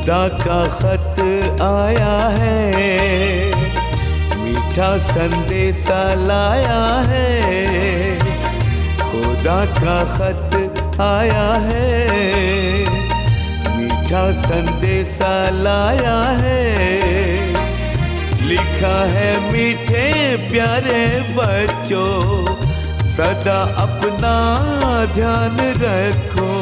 खुदा का खत आया है, मीठा संदेशा लाया है। खुदा का खत आया है, मीठा संदेशा लाया है। लिखा है मीठे प्यारे बच्चों, सदा अपना ध्यान रखो।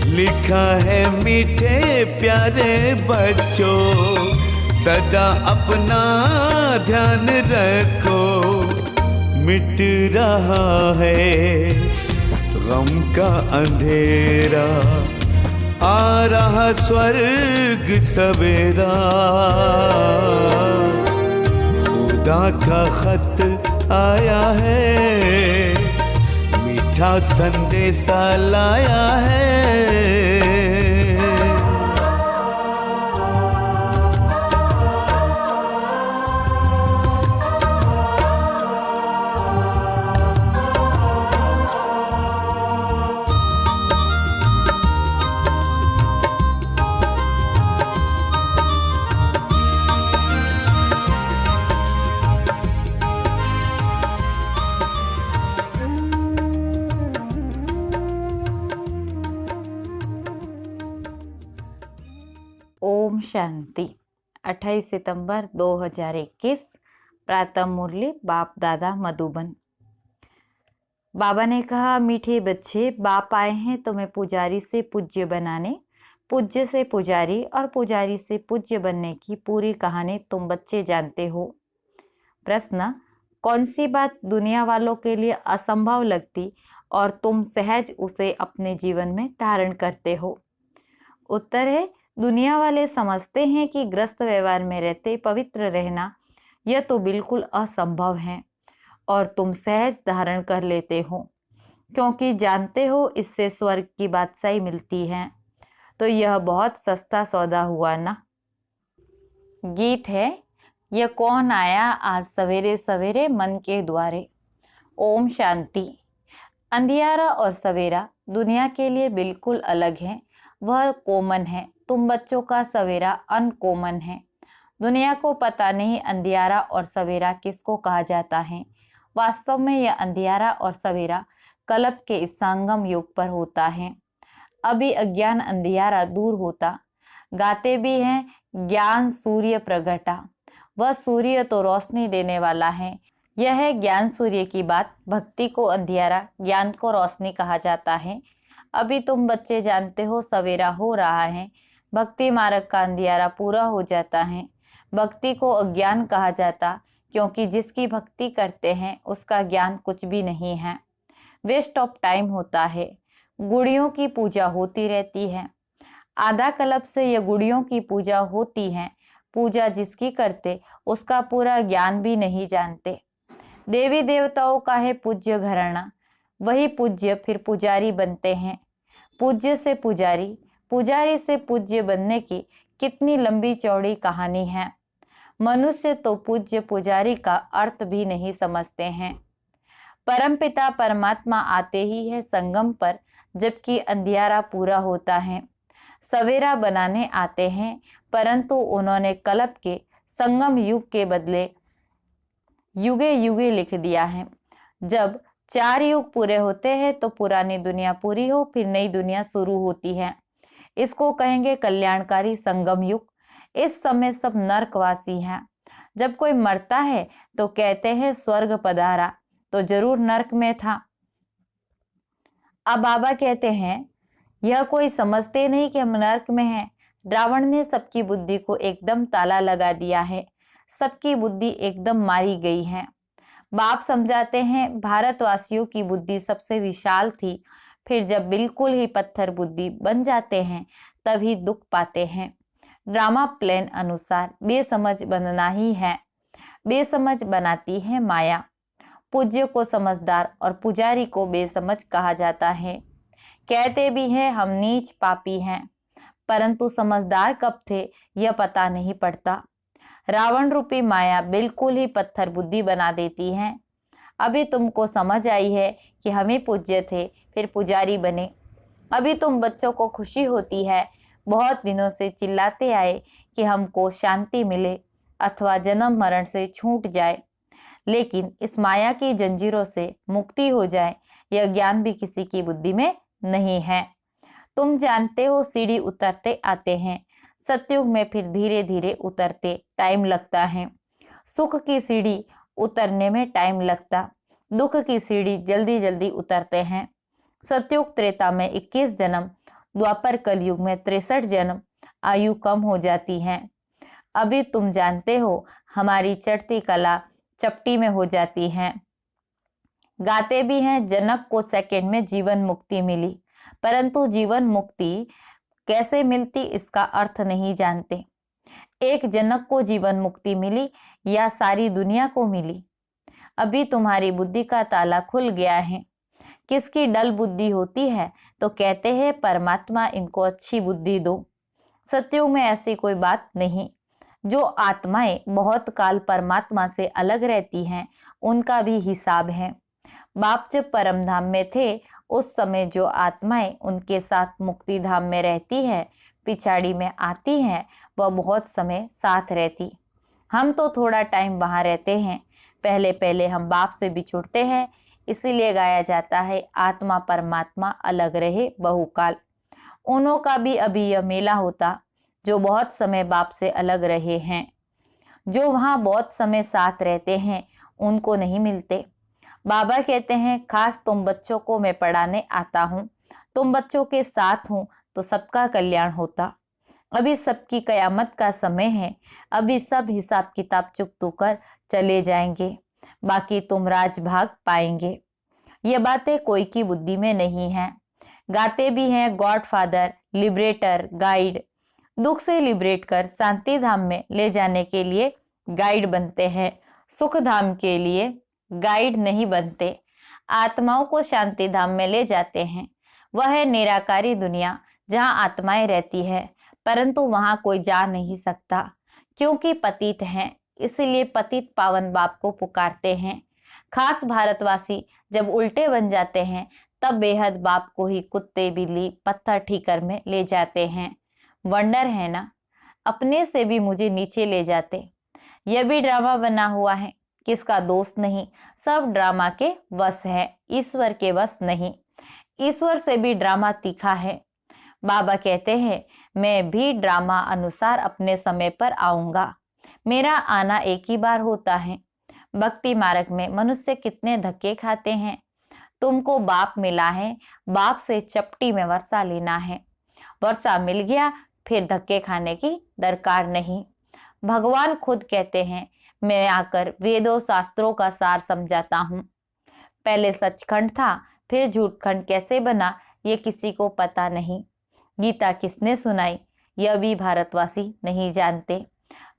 लिखा है मीठे प्यारे बच्चों, सदा अपना ध्यान रखो। मिट रहा है गम का अंधेरा, आ रहा स्वर्ग सवेरा। खुदा का खत आया है, मीठा संदेशा लाया है। ओम शांति। 28 सितंबर 2021 प्रातः मुरली बाप दादा मधुबन। बाबा ने कहा, मीठे बच्चे, बाप आए हैं तुम्हें पुजारी से पूज्य बनाने, पूज्य से पुजारी और पुजारी से पूज्य बनने की पूरी कहानी तुम बच्चे जानते हो। प्रश्न, कौन सी बात दुनिया वालों के लिए असंभव लगती और तुम सहज उसे अपने जीवन में धारण करते हो? उत्तर है, दुनिया वाले समझते हैं कि ग्रस्त व्यवहार में रहते पवित्र रहना यह तो बिल्कुल असंभव है और तुम सहज धारण कर लेते हो, क्योंकि जानते हो इससे स्वर्ग की बादशाही मिलती है। तो यह बहुत सस्ता सौदा हुआ ना। गीत है, यह कौन आया आज सवेरे सवेरे मन के द्वारे। ओम शांति। अंधियारा और सवेरा दुनिया के लिए बिल्कुल अलग है, वह कॉमन है। तुम बच्चों का सवेरा अनकॉमन है। दुनिया को पता नहीं अंधियारा और सवेरा किसको कहा जाता है। वास्तव में यह अंधियारा और सवेरा कल्प के इस संगम युग पर होता है। अभी अज्ञान अंधियारा दूर होता। गाते भी हैं, ज्ञान सूर्य प्रगटा। वह सूर्य तो रोशनी देने वाला है। यह है ज्ञान सूर्य की बात। भक्ति को अंधियारा, ज्ञान को रोशनी कहा जाता है। अभी तुम बच्चे जानते हो सवेरा हो रहा है। भक्ति मार्ग का अंधियारा पूरा हो जाता है। भक्ति को अज्ञान कहा जाता, क्योंकि जिसकी भक्ति करते हैं उसका ज्ञान कुछ भी नहीं है, वेस्ट ऑफ टाइम होता है। गुड़ियों की पूजा होती रहती है। आधा कल्प से यह गुड़ियों की पूजा होती है। पूजा जिसकी करते उसका पूरा ज्ञान भी नहीं जानते। देवी देवताओं का है पूज्य घराना, वही पूज्य फिर पुजारी बनते हैं। पूज्य से पुजारी, पुजारी से पूज्य बनने की कितनी लंबी चौड़ी कहानी है। मनुष्य तो पूज्य पुजारी का अर्थ भी नहीं समझते हैं। परमपिता परमात्मा आते ही है संगम पर, जबकि अंधियारा पूरा होता है। सवेरा बनाने आते हैं, परंतु उन्होंने कल्प के संगम युग के बदले युगे युगे लिख दिया है। जब 4 युग पूरे होते हैं तो पुरानी दुनिया पूरी हो, फिर नई दुनिया शुरू होती है। इसको कहेंगे कल्याणकारी संगम युग। इस समय सब नरकवासी हैं। जब कोई मरता है तो कहते हैं स्वर्ग पधारा, तो जरूर नरक में था। अब बाबा कहते हैं, यह कोई समझते नहीं कि हम नरक में हैं। रावण ने सबकी बुद्धि को एकदम ताला लगा दिया है। सबकी बुद्धि एकदम मारी गई है। बाप समझाते हैं, भारतवासियों की बुद्धि सबसे विशाल थी। फिर जब बिल्कुल ही पत्थर बुद्धि बन जाते हैं तभी दुख पाते हैं। ड्रामा प्लान अनुसार बेसमझ बनना ही है। बेसमझ बनाती है माया। पूज्य को समझदार और पुजारी को बेसमझ कहा जाता है। कहते भी हैं हम नीच पापी हैं, परंतु समझदार कब थे यह पता नहीं पड़ता। रावण रूपी माया बिल्कुल ही पत्थर बुद्धि बना देती है। अभी तुमको समझ आई है कि हम ही पूज्य थे, फिर पुजारी बने। अभी तुम बच्चों को खुशी होती है, बहुत दिनों से चिल्लाते आए कि हमको शांति मिले अथवा जन्म मरण से छूट जाए, लेकिन इस माया की जंजीरों से मुक्ति हो जाए, यह ज्ञान भी किसी की बुद्धि में नहीं है। तुम जानते हो सीढ़ी उतरते आते हैं, सतयुग में फिर धीरे धीरे उतरते टाइम लगता है। सुख की सीढ़ी उतरने में टाइम लगता, दुख की सीढ़ी जल्दी जल्दी उतरते हैं। सतयुग त्रेता में 21 जन्म, द्वापर कलयुग में 63 जन्म, आयु कम हो जाती है। अभी तुम जानते हो हमारी चढ़ती कला चपटी में हो जाती है। गाते भी हैं जनक को सेकंड में जीवन मुक्ति मिली, परंतु जीवन मुक्ति कैसे मिलती इसका अर्थ नहीं जानते। एक जनक को जीवन मुक्ति मिली या सारी दुनिया को मिली? अभी तुम्हारी बुद्धि का ताला खुल गया है। किसकी डल बुद्धि होती है तो कहते हैं परमात्मा इनको अच्छी बुद्धि दो। सतयुग में ऐसी कोई बात नहीं। जो आत्माएं बहुत काल परमात्मा से अलग रहती हैं उनका भी हिसाब है। बाप जब परम धाम में थे उस समय जो आत्माएं उनके साथ मुक्ति धाम में रहती है, पिछाड़ी में आती हैं, वह बहुत समय साथ रहती। हम तो थोड़ा टाइम वहां रहते हैं, पहले पहले हम बाप से बिछुड़ते हैं, इसीलिए गाया जाता है आत्मा परमात्मा अलग रहे बहुकाल। उन्हों का भी अभी यह मेला होता जो बहुत समय बाप से अलग रहे हैं। जो वहाँ बहुत समय साथ रहते हैं उनको नहीं मिलते। बाबा कहते हैं खास तुम बच्चों को मैं पढ़ाने आता हूँ, तुम बच्चों के साथ हूँ तो सबका कल्याण होता। अभी सबकी कयामत का समय है, अभी सब हिसाब किताब चुकतू कर चले जाएंगे, बाकी तुम राजभाग पाएंगे। ये बातें कोई की बुद्धि में नहीं है। गाते भी हैं गॉड फादर, लिबरेटर, गाइड। दुख से लिबरेट कर शांति धाम में ले जाने के लिए गाइड बनते हैं, सुख धाम के लिए गाइड नहीं बनते। आत्माओं को शांति धाम में ले जाते हैं। वह है निराकारी दुनिया जहाँ आत्माएं रहती है, परंतु वहां कोई जा नहीं सकता क्योंकि पतित हैं, इसलिए पतित पावन बाप को पुकारते हैं। खास भारतवासी जब उल्टे बन जाते हैं तब बेहद बाप को ही कुत्ते, बिल्ली, पत्थर ठीकर में ले जाते हैं। वंडर है ना, अपने से भी मुझे नीचे ले जाते। यह भी ड्रामा बना हुआ है, किसका दोस्त नहीं, सब ड्रामा के वश है, ईश्वर के वश नहीं। ईश्वर से भी ड्रामा तीखा है। बाबा कहते हैं मैं भी ड्रामा अनुसार अपने समय पर आऊंगा। मेरा आना एक ही बार होता है। भक्ति मार्ग में मनुष्य कितने धक्के खाते हैं। तुमको बाप मिला है, बाप से चपटी में वर्षा लेना है। वर्षा मिल गया फिर धक्के खाने की दरकार नहीं। भगवान खुद कहते हैं मैं आकर वेदों शास्त्रों का सार समझाता हूँ। पहले सचखंड था, फिर झूठखंड कैसे बना ये किसी को पता नहीं। गीता किसने सुनाई यह भी भारतवासी नहीं जानते।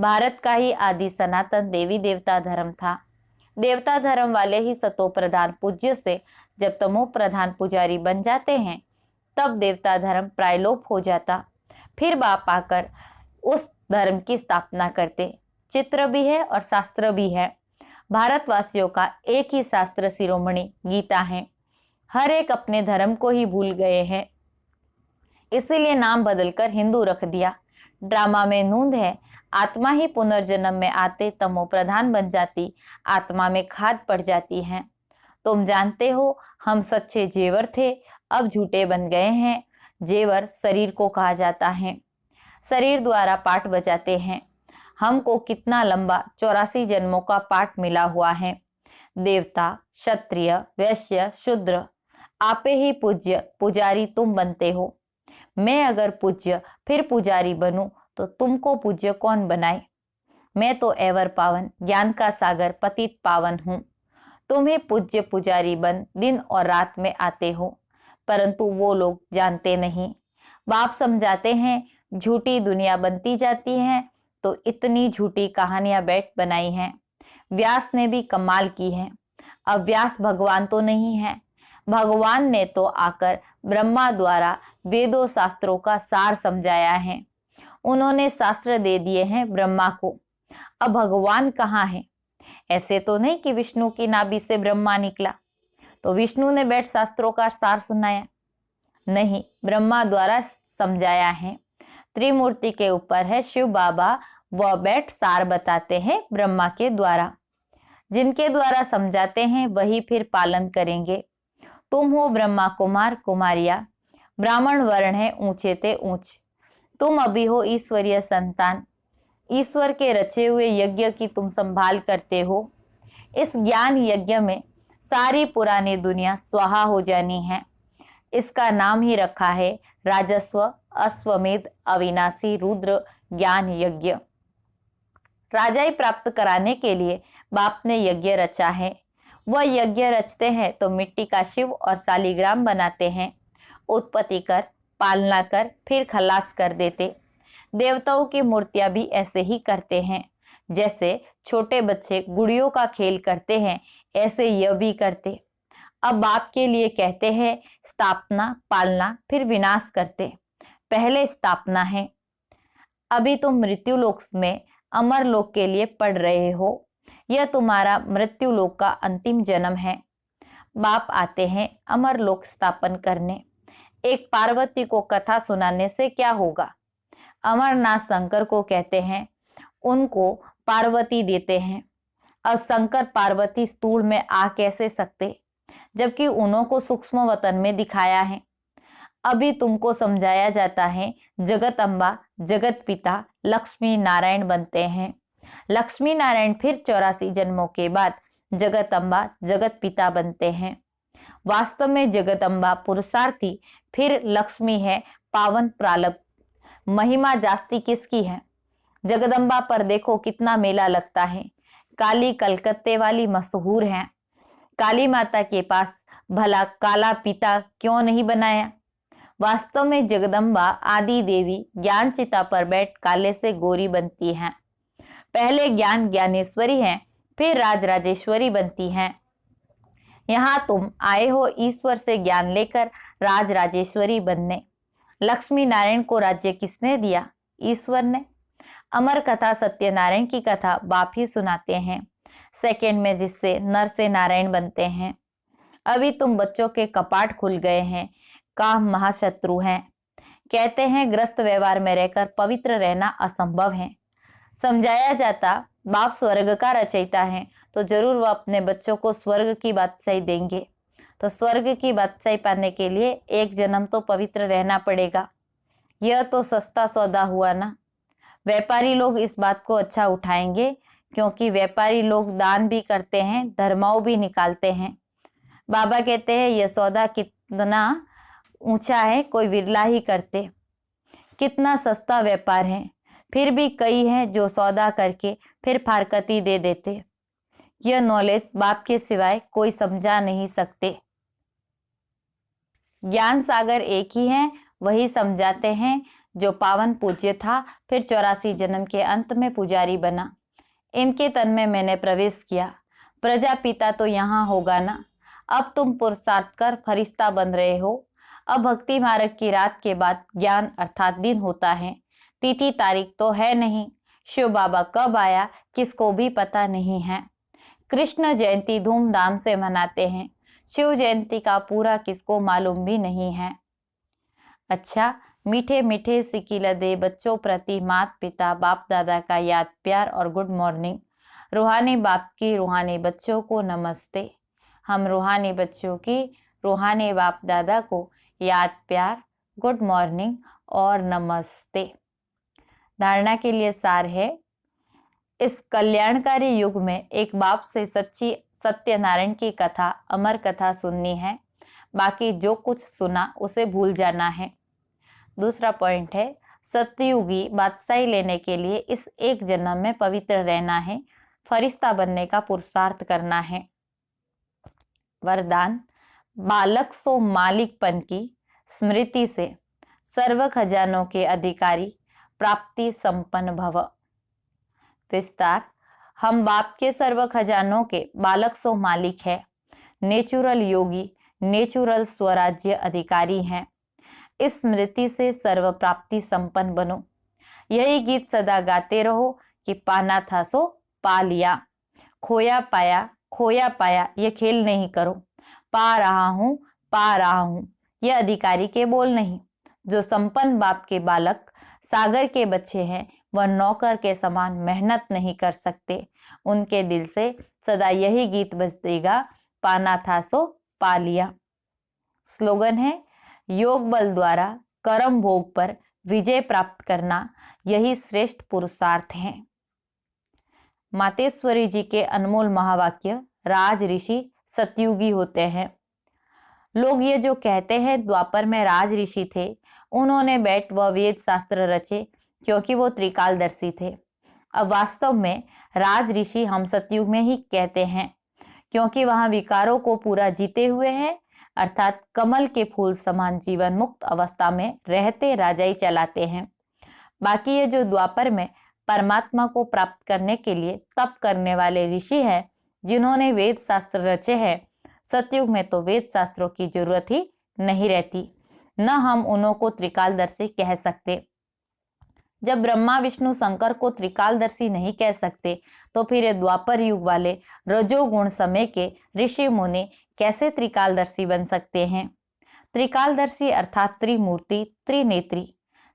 भारत का ही आदि सनातन देवी देवता धर्म था। देवता धर्म वाले ही सतो प्रधान पूज्य से जब तमो प्रधान पुजारी बन जाते हैं तब देवता धर्म प्रायलोप हो जाता। फिर बाप आकर उस धर्म की स्थापना करते। चित्र भी है और शास्त्र भी है। भारतवासियों का एक ही शास्त्र शिरोमणि गीता है। हर एक अपने धर्म को ही भूल गए हैं, इसीलिए नाम बदलकर हिंदू रख दिया। ड्रामा में नूंद है, आत्मा ही पुनर्जन्म में आते तमो प्रधान बन जाती, आत्मा में खाद पड़ जाती है। तुम जानते हो हम सच्चे जेवर थे, अब झूठे बन गए हैं। जेवर शरीर को कहा जाता है, शरीर द्वारा पाठ बजाते हैं। हमको कितना लंबा 84 जन्मों का पाठ मिला हुआ है। देवता, क्षत्रिय, वैश्य, शूद्र, आपे ही पूज्य पुजारी तुम बनते हो। मैं अगर पूज्य फिर पुजारी बनूं तो तुमको पूज्य कौन बनाए। मैं तो एवर पावन ज्ञान का सागर पतित पावन हूँ। तुम्हें पूज्य पुजारी बन दिन और रात में आते हो, परंतु वो लोग जानते नहीं। बाप समझाते हैं झूठी दुनिया बनती जाती है तो इतनी झूठी कहानियां बैठ बनाई हैं। व्यास ने भी कमाल की है। अब व्यास भगवान तो नहीं है, भगवान ने तो आकर ब्रह्मा द्वारा वेदों शास्त्रों का सार समझाया है। उन्होंने शास्त्र दे दिए हैं ब्रह्मा को। अब भगवान कहाँ है? ऐसे तो नहीं कि विष्णु की नाभि से ब्रह्मा निकला तो विष्णु ने बैठ शास्त्रों का सार सुनाया, नहीं, ब्रह्मा द्वारा समझाया है। त्रिमूर्ति के ऊपर है। शिव बाबा वह बैठ सार बताते हैं ब्रह्मा के द्वारा, जिनके द्वारा समझाते हैं वही फिर पालन करेंगे। तुम हो ब्रह्मा कुमार कुमारिया, ब्राह्मण वर्ण है ऊंचे ते ऊंच। तुम अभी हो ईश्वरीय संतान, ईश्वर के रचे हुए यज्ञ की तुम संभाल करते हो। इस ज्ञान यज्ञ में सारी पुरानी दुनिया स्वाहा हो जानी है। इसका नाम ही रखा है राजस्व अश्वमेध अविनाशी रुद्र ज्ञान यज्ञ। राजाई प्राप्त कराने के लिए बाप ने यज्ञ रचा है। वह यज्ञ रचते हैं तो मिट्टी का शिव और शालिग्राम बनाते हैं, उत्पत्ति कर पालना कर फिर खलास कर देते। देवताओं की मूर्तियां भी ऐसे ही करते हैं। जैसे छोटे बच्चे गुड़ियों का खेल करते हैं, ऐसे यह भी करते। अब बाप के लिए कहते हैं स्थापना पालना फिर विनाश करते। पहले स्थापना है। अभी तुम मृत्यु लोक में अमर लोक के लिए पढ़ रहे हो। यह तुम्हारा मृत्यु लोक का अंतिम जन्म है। बाप आते हैं अमर लोक स्थापन करने। एक पार्वती को कथा सुनाने से क्या होगा? अमरनाथ शंकर को कहते हैं, उनको पार्वती देते हैं। अब शंकर पार्वती स्थूल में आ कैसे सकते, जबकि उन्हों को सूक्ष्म वतन में दिखाया है। अभी तुमको समझाया जाता है जगत अम्बा जगत पिता लक्ष्मी नारायण बनते हैं। लक्ष्मी नारायण फिर 84 जन्मों के बाद जगत अम्बा जगत पिता बनते हैं। वास्तव में जगत अम्बा पुरुषार्थी फिर लक्ष्मी है पावन प्रालभ। महिमा जास्ती किसकी है? जगदम्बा पर देखो कितना मेला लगता है। काली कलकत्ते वाली मशहूर है। काली माता के पास भला काला पिता क्यों नहीं बनाया? वास्तव में जगदम्बा आदि देवी ज्ञान चिता पर बैठ काले से गोरी बनती हैं। पहले ज्ञान ज्ञानेश्वरी हैं, फिर राज राजेश्वरी बनती हैं। यहाँ तुम आए हो ईश्वर से ज्ञान लेकर राज राजेश्वरी बनने। लक्ष्मी नारायण को राज्य किसने दिया? ईश्वर ने। अमर कथा सत्यनारायण की कथा बाप ही सुनाते हैं, सेकंड में, जिससे नर से नारायण बनते हैं। अभी तुम बच्चों के कपाट खुल गए हैं। काम महाशत्रु हैं। कहते हैं ग्रस्त व्यवहार में रहकर पवित्र रहना असंभव है। समझाया जाता बाप स्वर्ग का रचयिता है तो जरूर वह अपने बच्चों को स्वर्ग की बादशाही देंगे। तो स्वर्ग की बादशाही पाने के लिए एक जन्म तो पवित्र रहना पड़ेगा। यह तो सस्ता सौदा हुआ ना। व्यापारी लोग इस बात को अच्छा उठाएंगे, क्योंकि व्यापारी लोग दान भी करते हैं, धर्माओं भी निकालते हैं। बाबा कहते हैं यह सौदा कितना ऊंचा है, कोई विरला ही करते। कितना सस्ता व्यापार है। फिर भी कई हैं जो सौदा करके फिर फारकती दे देते। यह नॉलेज बाप के सिवाय कोई समझा नहीं सकते। ज्ञान सागर एक ही है, वही समझाते हैं जो पावन पूज्य था, फिर 84 जन्म के अंत में पुजारी बना। इनके तन में मैंने प्रवेश किया। प्रजापिता तो यहाँ होगा ना। अब तुम पुरुषार्थ कर फरिश्ता बन रहे हो। अब भक्ति मार्ग की रात के बाद ज्ञान अर्थात दिन होता है। तिथि तारीख तो है नहीं। शिव बाबा कब आया किसको भी पता नहीं है। कृष्ण जयंती धूमधाम से मनाते हैं। शिव जयंती का पूरा किसको मालूम भी नहीं है। अच्छा, मीठे मीठे सिकिल दे बच्चों प्रति माता पिता बाप दादा का याद प्यार और गुड मॉर्निंग। रूहानी बाप की रूहानी बच्चों को नमस्ते। हम रूहानी बच्चों की रूहानी बाप दादा को याद प्यार गुड मॉर्निंग और नमस्ते। धारणा के लिए सार है, इस कल्याणकारी युग में एक बाप से सच्ची सत्यनारायण की कथा अमर कथा सुननी है। बाकी जो कुछ सुना उसे भूल जाना है। दूसरा पॉइंट है, सत्ययुगी बादशाही लेने के लिए इस एक जन्म में पवित्र रहना है, फरिश्ता बनने का पुरुषार्थ करना है। वरदान, बालक सो मालिकपन की स्मृति से सर्व खजानों के अधिकारी प्राप्ति संपन्न भव। विस्तार, हम बाप के सर्व खजानों के बालक सो मालिक है, नेचुरल योगी, नेचुरल स्वराज्य अधिकारी हैं। इस स्मृति से सर्व प्राप्ति संपन्न बनो। यही गीत सदा गाते रहो कि पाना था सो पा लिया, खोया पाया ये खेल नहीं करो। पा रहा हूं यह अधिकारी के बोल नहीं। जो संपन्न बाप के बालक सागर के बच्चे हैं वह नौकर के समान मेहनत नहीं कर सकते। उनके दिल से सदा यही गीत बजतेगा, पाना था सो पा लिया। स्लोगन है, योग बल द्वारा कर्म भोग पर विजय प्राप्त करना यही श्रेष्ठ पुरुषार्थ है। मातेश्वरी जी के अनमोल महावाक्य राज ऋषि सतयुगी होते हैं। लोग ये जो कहते हैं द्वापर में राज ऋषि थे, उन्होंने बैठ व वेद शास्त्र रचे क्योंकि वो त्रिकालदर्शी थे। अब वास्तव में राज ऋषि हम सतयुग में ही कहते हैं क्योंकि वहां विकारों को पूरा जीते हुए हैं, अर्थात कमल के फूल समान जीवन मुक्त अवस्था में रहते राजाई चलाते हैं। बाकी ये जो द्वापर में परमात्मा को प्राप्त करने के लिए तप करने वाले ऋषि हैं, जिन्होंने वेद शास्त्र रचे हैं, सतयुग में तो वेद शास्त्रों की जरूरत ही नहीं रहती, न हम उन्हों को त्रिकालदर्शी कह सकते। जब ब्रह्मा विष्णु शंकर को त्रिकालदर्शी नहीं कह सकते तो फिर ये द्वापर युग वाले रजोगुण समय के ऋषि मुनि कैसे त्रिकालदर्शी बन सकते हैं? त्रिकालदर्शी अर्थात त्रिमूर्ति त्रिनेत्री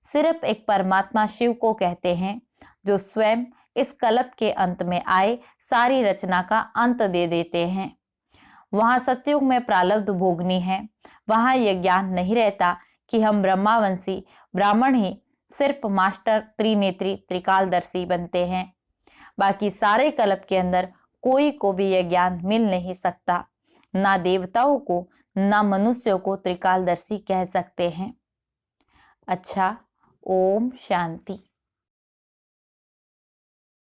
सिर्फ एक परमात्मा शिव को कहते हैं, जो स्वयं इस कल्प के अंत में आए सारी रचना का अंत दे देते हैं। वहां सतयुग में प्रारब्ध भोगनी है, वहां यह ज्ञान नहीं रहता कि हम ब्रह्मावंशी ब्राह्मण ही सिर्फ मास्टर त्रिनेत्री त्रिकालदर्शी बनते हैं। बाकी सारे कल्प के अंदर कोई को भी यह ज्ञान मिल नहीं सकता, ना देवताओं को ना मनुष्यों को त्रिकालदर्शी कह सकते हैं। अच्छा, ओम शांति।